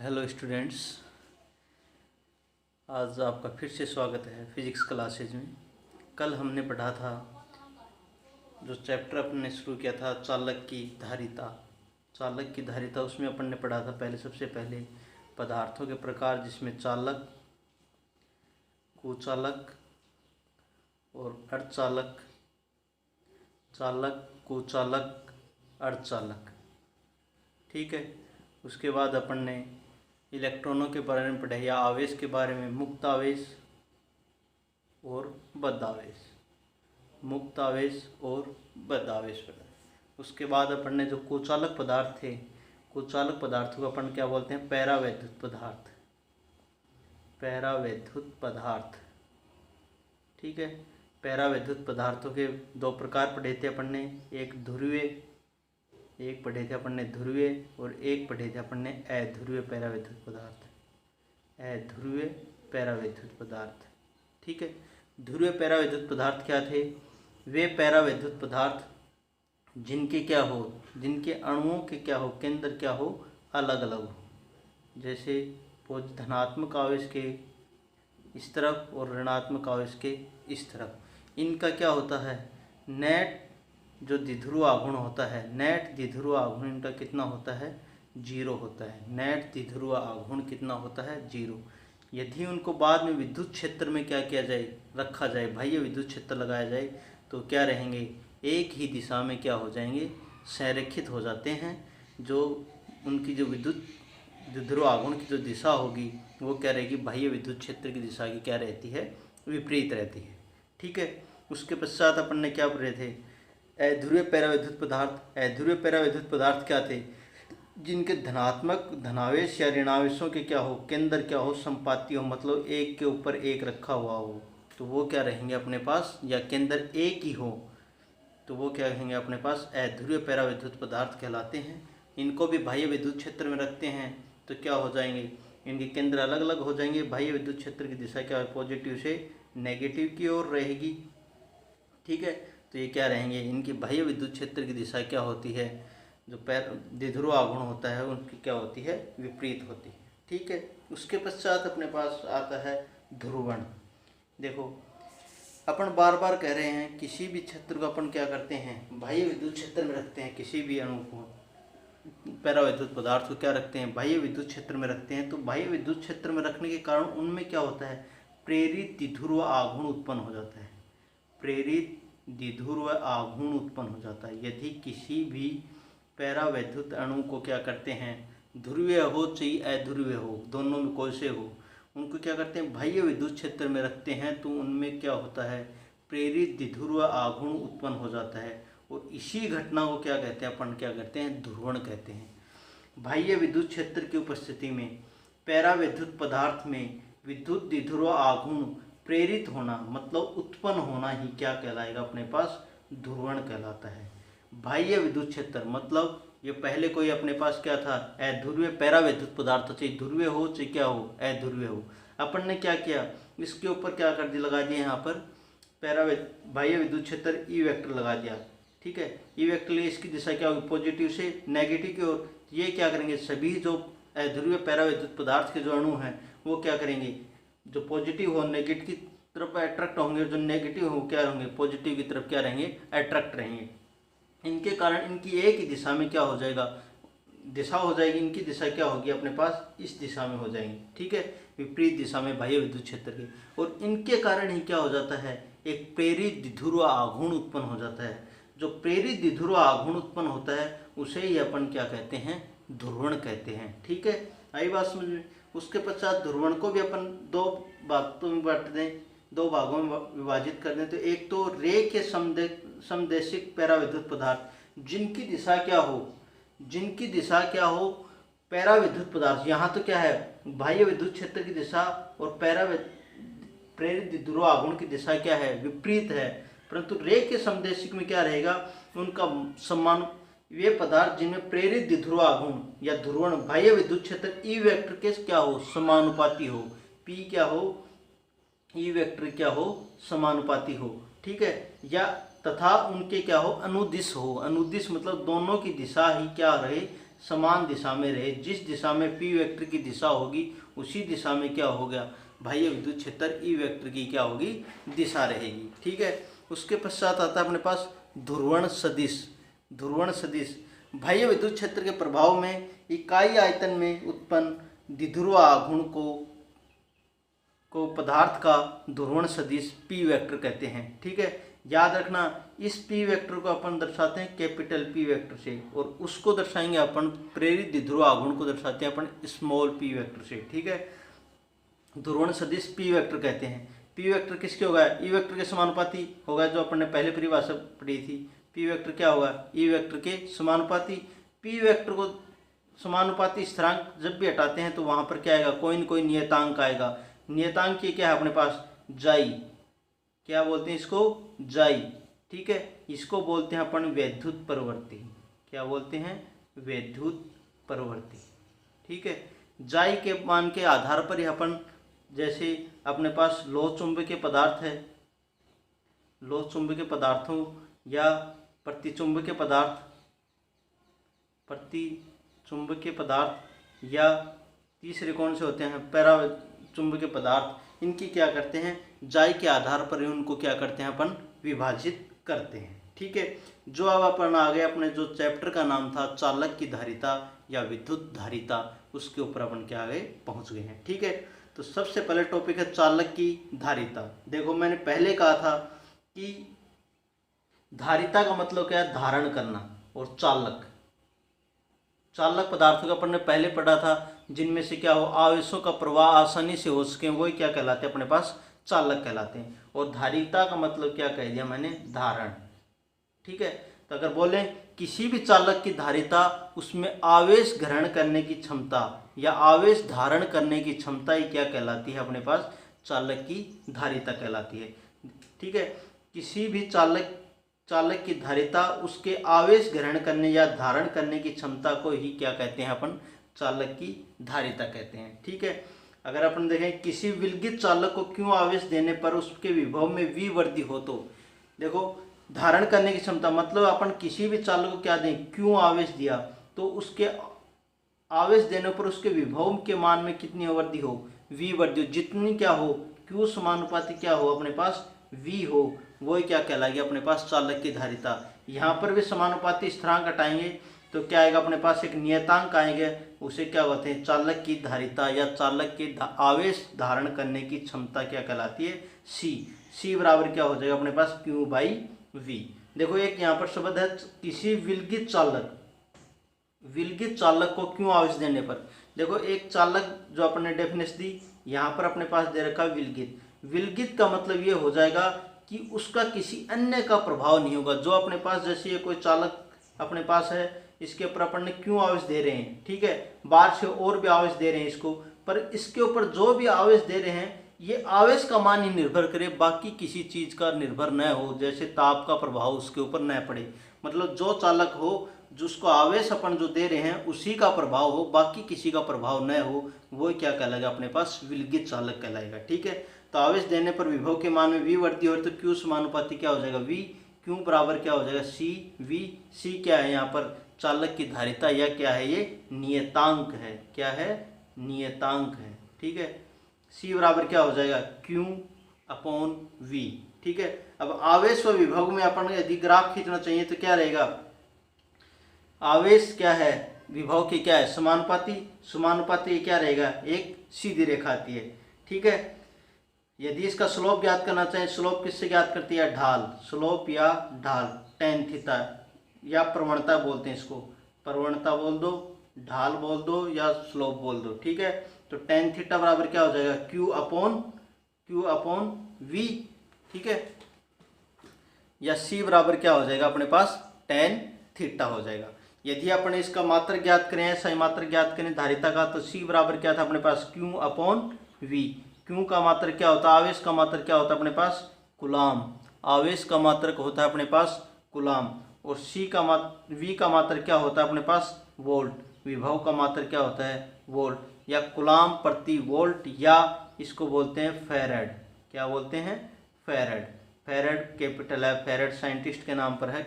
Hello students, आज आपका फिर से स्वागत है फिजिक्स क्लासेज में। कल हमने पढ़ा था, जो चैप्टर अपन ने शुरू किया था चालक की धारिता। उसमें अपन ने पढ़ा था सबसे पहले पदार्थों के प्रकार, जिसमें चालक, कुचालक और अर्धचालक, चालक, कुचालक, अर्धचालक। ठीक है। उसके बाद अपन ने इलेक्ट्रॉनों के बारे में पढ़ा, या आवेश के बारे में, मुक्त आवेश और बद्ध आवेश, मुक्त आवेश और बद्ध आवेश पढ़ा। उसके बाद अपन ने जो कुचालक पदार्थ थे, कुचालक पदार्थों को अपन क्या बोलते हैं? पैरावैद्युत पदार्थ, पैरावैद्युत पदार्थ। ठीक है। पैरावैद्युत पदार्थों के दो प्रकार पढ़े थे अपन ने, एक ध्रुवीय, एक पढ़े थे अपन ने ध्रुवीय, और एक पढ़े थे अपन ने अध्रुवीय पैरावैद्युत पदार्थ, अध्रुवीय पैरावैद्युत पदार्थ। ठीक है। ध्रुवीय पैरावैद्युत पदार्थ क्या थे? वे पैरावैद्युत पदार्थ जिनके क्या हो, जिनके अणुओं के क्या हो, केंद्र क्या हो, अलग अलग हो। जैसे धनात्मक आवेश के इस तरफ और ऋणात्मक आवेश के इस तरफ। इनका क्या होता है? नेट जो द्विध्रुव आघूर्ण होता है, नेट द्विध्रुव आघूर्ण इनका कितना होता है? 0 होता है। नेट द्विध्रुव आघूर्ण कितना होता है? 0। यदि उनको बाद में विद्युत क्षेत्र में क्या किया जाए, रखा जाए, बाह्य विद्युत क्षेत्र लगाया जाए, तो क्या रहेंगे? एक ही दिशा में क्या हो जाएंगे? संरेखित हो जाते हैं। जो उनकी जो विद्युत द्विध्रुव आघूर्ण की जो दिशा होगी, वो क्या रहेगी? बाह्य विद्युत क्षेत्र की दिशा की क्या रहती है? विपरीत रहती है। ठीक है। उसके पश्चात अपन ने क्या पढ़े थे? अध्रुवीय पैरावैद्युत पदार्थ। अध्रुवीय पैरावैद्युत पदार्थ क्या थे? जिनके धनात्मक धनावेश या ऋणावेशों के क्या हो, केंद्र क्या हो, संपाती हो, मतलब एक के ऊपर एक रखा हुआ हो, तो वो क्या रहेंगे अपने पास? या केंद्र एक ही हो, तो वो क्या रहेंगे अपने पास? अध्रुवीय पैरावैद्युत पदार्थ कहलाते हैं। इनको भी बाह्य विद्युत क्षेत्र में रखते हैं तो क्या हो जाएंगे? इनके केंद्र अलग अलग हो जाएंगे। बाह्य विद्युत क्षेत्र की दिशा क्या है? पॉजिटिव से नेगेटिव की ओर रहेगी। ठीक है। तो ये क्या रहेंगे? इनकी बाह्य विद्युत क्षेत्र की दिशा क्या होती है? जो द्विध्रुव आघूर्ण होता है उनकी क्या होती है? विपरीत होती है। ठीक है। उसके पश्चात अपने पास आता है ध्रुवण। देखो, अपन बार बार कह रहे हैं, किसी भी क्षेत्र को अपन क्या करते हैं? बाह्य विद्युत क्षेत्र में रखते हैं। किसी भी अणु को, पैरावैद्युत पदार्थ को क्या रखते हैं? बाह्य विद्युत क्षेत्र में रखते हैं। तो बाह्य विद्युत क्षेत्र में रखने के कारण उनमें क्या होता है? प्रेरित द्विध्रुव आघूर्ण उत्पन्न हो जाता है। प्रेरित द्विध्रुव आघूर्ण उत्पन्न हो जाता है यदि किसी भी पैरावैद्युत अणु को क्या करते हैं? ध्रुवीय हो चाहे अध्रुवीय हो, दोनों में कोई से हो, उनको क्या करते हैं? बाह्य विद्युत क्षेत्र में रखते हैं। तो उनमें क्या होता है? प्रेरित द्विध्रुव आघूर्ण उत्पन्न हो जाता है। और इसी घटना को क्या कहते हैं? अपन क्या कहते हैं? ध्रुवण कहते हैं। बाह्य विद्युत क्षेत्र की उपस्थिति में पैरावैद्युत पदार्थ में विद्युत द्विध्रुव आघूर्ण प्रेरित होना, मतलब उत्पन्न होना ही क्या कहलाएगा अपने पास? ध्रुवण कहलाता है। बाह्य विद्युत क्षेत्र मतलब ये पहले कोई अपने पास क्या था? अध्रुवीय पैरावैद्युत पदार्थ, चाहे ध्रुवीय हो चाहे क्या हो, अध्रुवीय हो। अपन ने क्या किया? इसके ऊपर क्या कर दिया? लगा दिया यहाँ पर बाह्य विद्युत क्षेत्र ई वेक्टर लगा दिया। ठीक है। ई वेक्टर लिए इसकी दिशा क्या होगी? पॉजिटिव से नेगेटिव की ओर। ये क्या करेंगे? सभी जो अध्रुवीय पैरावैद्युत पदार्थ के जो अणु हैं वो क्या करेंगे? जो पॉजिटिव हो नेगेटिव की तरफ अट्रैक्ट होंगे, जो नेगेटिव हो क्या होंगे? पॉजिटिव की तरफ क्या रहेंगे? अट्रैक्ट रहेंगे। इनके कारण इनकी एक ही दिशा में क्या हो जाएगा? दिशा हो जाएगी। इनकी दिशा क्या होगी अपने पास? इस दिशा में हो जाएंगी। ठीक है। विपरीत दिशा में बाह्य विद्युत क्षेत्र की। और इनके कारण ही क्या हो जाता है? एक प्रेरित द्विध्रुव आघूर्ण उत्पन्न हो जाता है। जो प्रेरित द्विध्रुव आघूर्ण उत्पन्न होता है उसे ही अपन क्या कहते हैं? ध्रुवण कहते हैं। ठीक है। आई बात समझ में? उसके पश्चात ध्रुवण को भी अपन दो भागों में बांट दें, दो भागों में विभाजित कर दें। तो एक तो रेखीय समदैशिक पैरावैद्युत पदार्थ, जिनकी दिशा क्या हो, जिनकी दिशा क्या हो? पैरावैद्युत पदार्थ। यहाँ तो क्या है? बाह्य विद्युत क्षेत्र की दिशा और प्रेरित द्विध्रुव आघूर्ण की दिशा क्या है? विपरीत है। परंतु रेखीय समदैशिक में क्या रहेगा? उनका समान, वे पदार्थ जिनमें प्रेरित द्विध्रुव आघूर्ण या ध्रुवण बाह्य विद्युत क्षेत्र ई वेक्टर के क्या हो? समानुपाती हो। पी क्या हो? ई वेक्टर क्या हो? समानुपाती हो। ठीक है। या तथा उनके क्या हो? अनुदिश हो। अनुदिश मतलब दोनों की दिशा ही क्या रहे? समान दिशा में रहे, जिस दिशा में पी वेक्टर की दिशा होगी उसी दिशा में क्या हो गया भाई, विद्युत क्षेत्र ई वेक्टर की क्या होगी, दिशा रहेगी। ठीक है, उसके पश्चात आता है अपने पास ध्रुवण सदिश। ध्रुवण सदिश बाह्य विद्युत क्षेत्र के प्रभाव में इकाई आयतन में उत्पन्न द्विध्रुव आघूर्ण को पदार्थ का ध्रुवण सदिश पी वेक्टर कहते हैं। ठीक है, याद रखना इस पी वेक्टर को अपन दर्शाते हैं कैपिटल पी वेक्टर से, और उसको दर्शाएंगे अपन प्रेरित द्विध्रुव आघूर्ण को दर्शाते हैं अपन स्मॉल पी वेक्टर से। ठीक है, ध्रुवण सदिश पी वेक्टर कहते हैं। पी वेक्टर किसके होगा, ई वेक्टर के समानुपाती होगा, जो अपन ने पहले परिभाषा पढ़ी थी। पी वेक्टर क्या होगा, ई वेक्टर के समानुपाती। पी वेक्टर को समानुपाती स्थिरांक जब भी हटाते हैं तो वहां पर क्या आएगा, कोई न कोई नियतांक आएगा। नियतांक ये क्या है अपने पास, जाई, क्या बोलते हैं इसको, जाई। ठीक है, इसको बोलते हैं अपन वैद्युत प्रवृत्ति। क्या बोलते हैं, वैद्युत प्रवृत्ति। ठीक है, जाई के मान के आधार पर ही अपन, जैसे अपने पास लोह चुंबकीय पदार्थ है, लोह चुंबकीय पदार्थों या प्रतिचुंबकीय पदार्थ या तीसरे कौन से होते हैं, पैरा चुंबकीय पदार्थ, इनकी क्या करते हैं, जाई के आधार पर ही उनको क्या करते हैं अपन, विभाजित करते हैं। ठीक है, जो अब अपन आ गए अपने जो चैप्टर का नाम था चालक की धारिता या विद्युत धारिता, उसके ऊपर अपन क्या आ गए, पहुंच गए हैं। ठीक है, तो सबसे पहले टॉपिक है चालक की धारिता। देखो मैंने पहले कहा था कि धारिता का मतलब क्या है, धारण करना, और चालक पदार्थों का अपन ने पहले पढ़ा था, जिनमें से क्या हो, आवेशों का प्रवाह आसानी से हो सके, वही क्या कहलाते हैं अपने पास, चालक कहलाते हैं। और धारिता का मतलब क्या कह दिया मैंने, धारण। ठीक है, तो अगर बोले किसी भी चालक की धारिता, उसमें आवेश ग्रहण करने की क्षमता या आवेश धारण करने की क्षमता ही क्या कहलाती है अपने पास, चालक की धारिता कहलाती है। ठीक है, किसी भी चालक की धारिता उसके आवेश ग्रहण करने या धारण करने की क्षमता को ही क्या कहते हैं अपन, चालक की धारिता कहते हैं। ठीक है, अगर अपन देखें किसी विलगित चालक को क्यों आवेश देने पर उसके विभव में V वृद्धि हो, तो देखो धारण करने की क्षमता मतलब अपन किसी भी चालक को क्या दें, क्यों आवेश दिया, तो उसके आवेश देने पर उसके विभव के मान में कितनी वृद्धि हो, V वृद्धि हो, जितनी क्या हो, Q समानुपाती क्या हो अपने पास, V हो, वही क्या कहलाएगी अपने पास, चालक की धारिता। यहाँ पर भी समानुपाती स्थिरांक हटाएंगे तो क्या आएगा अपने पास, एक नियतांक आएंगे, उसे क्या कहते हैं, चालक की धारिता या चालक के आवेश धारण करने की क्षमता क्या कहलाती है, C बराबर क्या हो जाएगा अपने पास, Q/V। देखो एक यहाँ पर शब्द है, किसी विलगित चालक को क्यों आवेश देने पर। देखो एक चालक जो अपने डेफिनेशन दी, यहाँ पर अपने पास दे रखा विलगित का मतलब ये हो जाएगा कि उसका किसी अन्य का प्रभाव नहीं होगा। जो अपने पास, जैसे ये कोई चालक अपने पास है, इसके ऊपर अपन ने क्यों आवेश दे रहे हैं, ठीक है, बाहर से और भी आवेश दे रहे हैं इसको, पर इसके ऊपर जो भी आवेश दे रहे हैं ये आवेश का मान ही निर्भर करे, बाकी किसी चीज का निर्भर न हो, जैसे ताप का प्रभाव उसके ऊपर न पड़े। मतलब जो चालक हो, जिसको आवेश अपन जो दे रहे हैं उसी का प्रभाव हो, बाकी किसी का प्रभाव न हो, वो क्या कहलाएगा अपने पास, विलगित चालक कहलाएगा। ठीक है, तो आवेश देने पर विभव के मान में V वृद्धि हो तो Q समानुपाती क्या हो जाएगा, V। Q बराबर क्या हो जाएगा, CV। C क्या है यहाँ पर, चालक की धारिता, या क्या है ये, नियतांक है। क्या है, नियतांक है। ठीक है, C बराबर क्या हो जाएगा, Q/V। ठीक है, अब आवेश व विभव में अपन यदि ग्राफ खींचना चाहिए तो क्या रहेगा, आवेश क्या है, विभव की क्या है, समानुपाती क्या रहेगा, एक सीधी रेखा आती है। ठीक है, यदि इसका स्लोप ज्ञात करना चाहें, स्लोप किससे ज्ञात करती है, ढाल, स्लोप या ढाल, tan थीटा, या प्रवणता बोलते हैं इसको, प्रवणता बोल दो, ढाल बोल दो, या स्लोप बोल दो। ठीक है, तो tan थीटा बराबर क्या हो जाएगा, Q/V। ठीक है, या C बराबर क्या हो जाएगा अपने पास, tan थीटा हो जाएगा। यदि अपन इसका मात्रक ज्ञात करें, सही मात्रक ज्ञात करें धारिता का, तो C बराबर क्या था अपने पास, Q/V। Q का मात्रक क्या होता है, आवेश का मात्रक क्या होता है अपने पास, कूलाम, आवेश का मात्रक होता है अपने पास कूलाम, और V का मात्रक क्या होता है अपने पास, वोल्ट, विभव का मात्रक क्या होता है, वोल्ट, या कूलाम प्रति वोल्ट, या इसको बोलते हैं फैराड। क्या बोलते हैं, फैराड कैपिटल है, फैराड साइंटिस्ट के नाम पर है।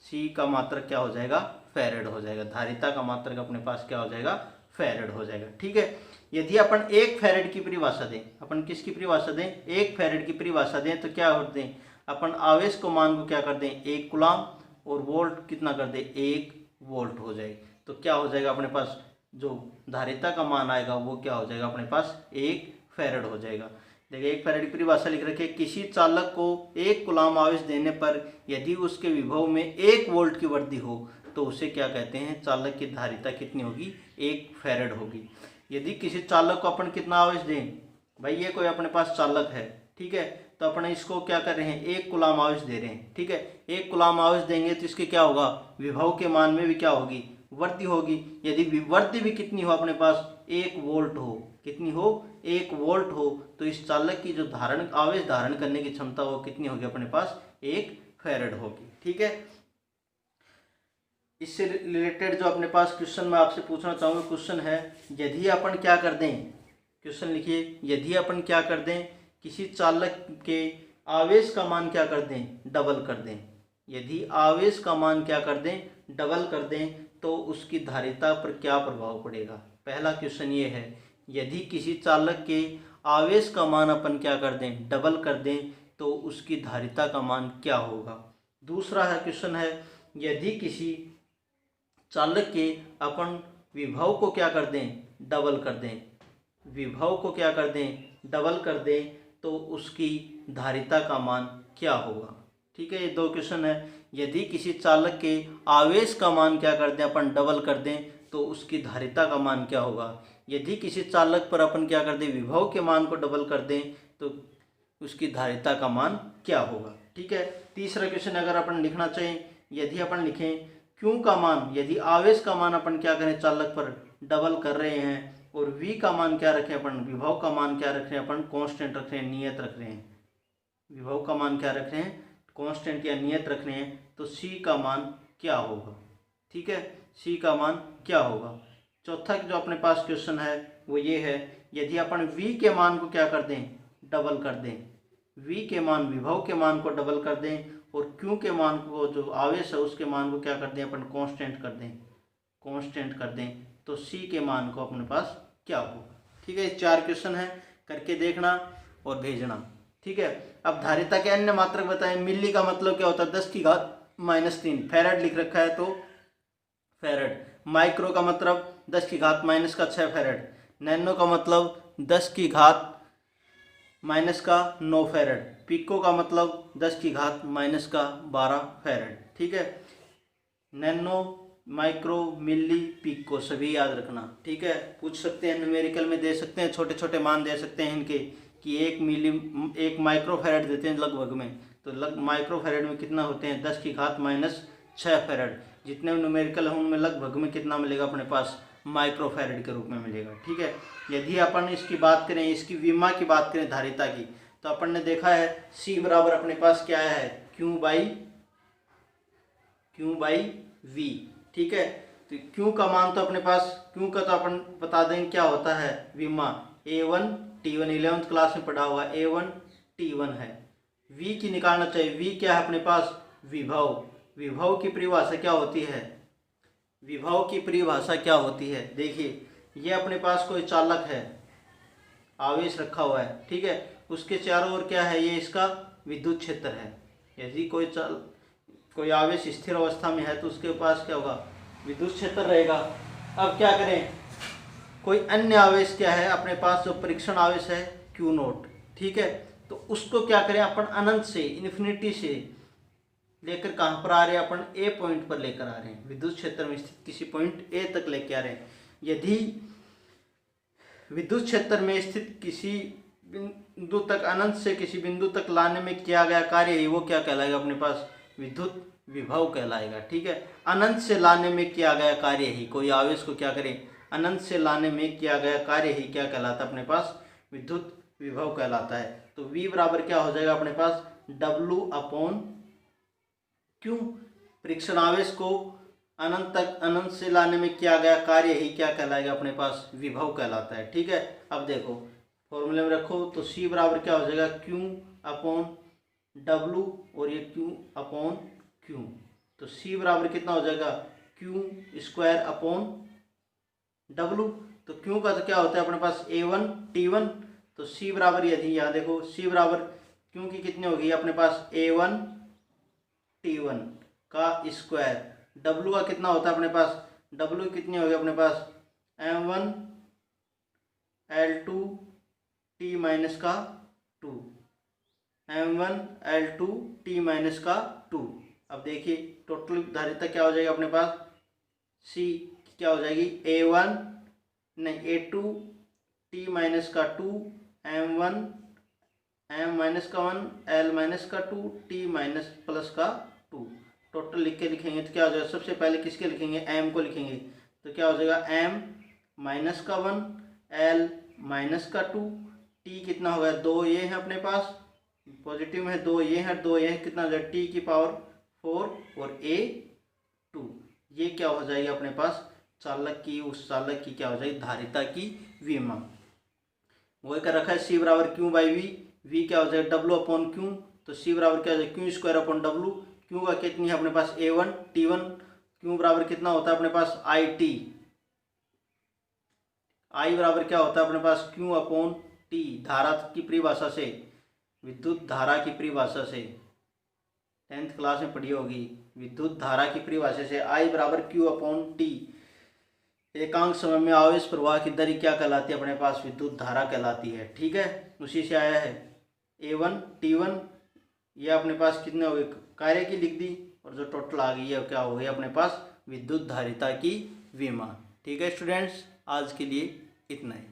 C का मात्रक क्या हो जाएगा, फैरेड हो जाएगा। धारिता का मात्रक अपने पास क्या हो जाएगा, फैरेड हो जाएगा। ठीक है, यदि अपन 1 फैरेड की परिभाषा दें, अपन किसकी परिभाषा दें, 1 फैरेड की परिभाषा दें, तो क्या होते हैं, अपन आवेश को मान को क्या कर दें 1 कूलाम, और वोल्ट कितना कर दें 1 वोल्ट हो जाएगी। तो क्या हो जाएगा अपने पास, जो धारिता का मान आएगा वो क्या हो जाएगा अपने पास 1 फैरेड हो जाएगा। देखिए 1 फैरेड की परिभाषा लिख रखी है, किसी चालक को 1 कूलाम आवेश देने पर यदि उसके विभव में 1 वोल्ट की वृद्धि हो तो उसे क्या कहते हैं, चालक की धारिता कितनी होगी, 1 फैरेड होगी। यदि किसी चालक को अपन कितना आवेश दें, भाई ये कोई अपने पास चालक है, ठीक है, तो अपन इसको क्या कर रहे हैं 1 कूलाम आवेश दे रहे हैं। ठीक है, 1 कूलाम आवेश देंगे तो इसके क्या होगा, विभव के मान में भी क्या होगी, वृद्धि होगी। यदि वृद्धि भी कितनी हो अपने पास 1 वोल्ट हो, कितनी हो 1 वोल्ट हो, तो इस चालक की जो आवेश धारण करने की क्षमता वो कितनी होगी अपने पास 1 फैरेड होगी। ठीक है, इससे रिलेटेड जो अपने पास क्वेश्चन मैं आपसे पूछना चाहूँगा, क्वेश्चन है, यदि अपन क्या कर दें, क्वेश्चन लिखिए, यदि अपन क्या कर दें, किसी चालक के आवेश का मान क्या कर दें, डबल कर दें, यदि आवेश का मान क्या कर दें, डबल कर दें, तो उसकी धारिता पर क्या प्रभाव पड़ेगा। पहला क्वेश्चन ये है, यदि किसी चालक के आवेश का मान अपन क्या कर दें, डबल कर दें, तो उसकी धारिता का मान क्या होगा। दूसरा है क्वेश्चन है, यदि किसी चालक के अपन विभव को क्या कर दें, डबल कर दें, विभव को क्या कर दें, डबल कर दें, तो उसकी धारिता का मान क्या होगा। ठीक है, ये 2 क्वेश्चन है, यदि किसी चालक के आवेश का मान क्या कर दें अपन डबल कर दें, तो उसकी धारिता का मान क्या होगा। यदि किसी चालक पर अपन क्या कर दें, विभव के मान को डबल कर दें, तो उसकी धारिता का मान क्या होगा। ठीक है, तीसरा क्वेश्चन अगर अपन लिखना चाहें, यदि अपन लिखें Q का मान, यदि आवेश का मान अपन क्या करें चालक पर डबल कर रहे हैं, और V का मान क्या रखें अपन, विभव का मान क्या रख रहे हैं अपन, कांस्टेंट रख रहे हैं, नियत रख रहे हैं, विभव का मान क्या रख रहे हैं, कांस्टेंट या नियत रख रहे हैं, तो C का मान क्या होगा। ठीक है, C का मान क्या होगा। चौथा जो अपने पास क्वेश्चन है वो ये है, यदि अपन V के मान को क्या कर दें, डबल कर दें, V के मान विभव के मान को डबल कर दें, और Q के मान को जो आवेश है उसके मान को क्या कर दें अपन, कांस्टेंट कर दें, कांस्टेंट कर दें, तो C के मान को अपने पास क्या होगा। ठीक है, 4 क्वेश्चन है, करके देखना और भेजना। ठीक है, अब धारिता के अन्य मात्रक बताएं। मिली का मतलब क्या होता है, 10⁻³ फैरेड लिख रखा है तो फैरेड। माइक्रो का मतलब 10⁻⁻6 फैरेड। नैनो का मतलब 10⁻⁻9 फैरेड। पिको का मतलब 10⁻⁻12 फैरेड। ठीक है, नैनो, माइक्रो, मिली, पिको सभी याद रखना। ठीक है, पूछ सकते हैं, न्यूमेरिकल में दे सकते हैं, छोटे छोटे मान दे सकते हैं इनके, कि 1 माइक्रो फैरेड देते हैं लगभग में, तो माइक्रो फैरेड में कितना होते हैं 10⁻⁻6 फैरेड। जितने न्यूमेरिकल हैं उनमें लगभग में कितना मिलेगा अपने पास, माइक्रो फैरेड के रूप में मिलेगा। ठीक है, यदि अपन इसकी बात करें, इसकी विमा की बात करें धारिता की, तो अपन ने देखा है C बराबर अपने पास क्या है, Q बाई V। ठीक है, तो Q का मान तो अपने पास, Q का तो अपन बता देंगे क्या होता है, विमा A1T1, 11th क्लास में पढ़ा हुआ A1T1 है। V की निकालना चाहिए, V क्या है अपने पास, विभव। विभव की परिभाषा क्या होती है, विभव की परिभाषा क्या होती है, देखिए ये अपने पास कोई चालक है, आवेश रखा हुआ है, ठीक है, उसके चारों ओर क्या है, ये इसका विद्युत क्षेत्र है। यदि कोई आवेश स्थिर अवस्था में है तो उसके पास क्या होगा, विद्युत क्षेत्र रहेगा। अब क्या करें, कोई अन्य आवेश क्या है अपने पास, जो परीक्षण आवेश है Q0, ठीक है, तो उसको क्या करें अपन, अनंत से, इन्फिनिटी से लेकर कहाँ पर आ रहे हैं अपन, A पॉइंट पर लेकर आ रहे हैं, विद्युत क्षेत्र में स्थित किसी पॉइंट A तक लेकर आ रहे हैं। यदि विद्युत क्षेत्र में स्थित किसी बिंदु तक, अनंत से किसी बिंदु तक लाने में किया गया कार्य ही वो क्या कहलाएगा अपने पास, विद्युत विभव कहलाएगा। ठीक है, अनंत से लाने में किया गया कार्य ही, कोई आवेश को क्या करें, अनंत से लाने में किया गया कार्य ही क्या कहलाता है अपने पास, विद्युत विभव कहलाता है। तो V बराबर क्या हो जाएगा अपने पास, W/Q। परीक्षण आवेश को अनंत से लाने में किया गया कार्य ही क्या कहलाएगा अपने पास, विभव कहलाता है। ठीक है, अब देखो फॉर्मूले में रखो, तो C बराबर क्या हो जाएगा, Q/W, और ये Q/Q, तो C बराबर कितना हो जाएगा, Q² अपॉन W। तो Q का तो क्या होता है अपने पास A1 T1, तो C बराबर, यदि यहाँ देखो C बराबर Q की कितनी होगी अपने पास A1 T1 का स्क्वायर, W का कितना होता है अपने पास, W कितनी होगी अपने पास M1 L2 T माइनस का 2, M1 L2 T माइनस का 2। अब देखिए टोटल धारिता क्या हो जाएगी अपने पास, C क्या हो जाएगी A1 नहीं A2 T माइनस का 2 M1 M माइनस का 1 L माइनस का 2 T माइनस प्लस का 2। टोटल लिख के लिखेंगे तो क्या हो जाएगा, सबसे पहले किसके लिखेंगे, M को लिखेंगे, तो क्या हो जाएगा M माइनस का 1 L माइनस का 2 T कितना होगा, 2 ये है अपने पास पॉजिटिव में, 2 ये है 2 ये है, कितना हो जाएगा T की पावर 4 और A2। ये क्या हो जाएगी अपने पास चालक की, उस चालक की क्या हो जाएगी धारिता की विमा। वही कर रखा है C बराबर Q बाई V, V क्या हो जाएगा W अपॉन Q, तो C बराबर क्या हो जाएगा Q² अपॉन W। Q का कितनी है अपने पास A1 T1, Q बराबर कितना होता है अपने पास IT, I बराबर क्या होता है अपने पास Q अपॉन T, धारा की परिभाषा से, विद्युत धारा की परिभाषा से 10th क्लास में पढ़ी होगी, विद्युत धारा की परिभाषा से I बराबर Q अपॉन T। एकांक समय में आवेश प्रवाह की दर क्या कहलाती है अपने पास, विद्युत धारा कहलाती है। ठीक है, उसी से आया है A1 T1, ये अपने पास कितने हो गए कार्य की लिख दी, और जो टोटल आ गई है क्या हो गई अपने पास विद्युत धारिता की विमा। ठीक है स्टूडेंट्स, आज के लिए इतना ही।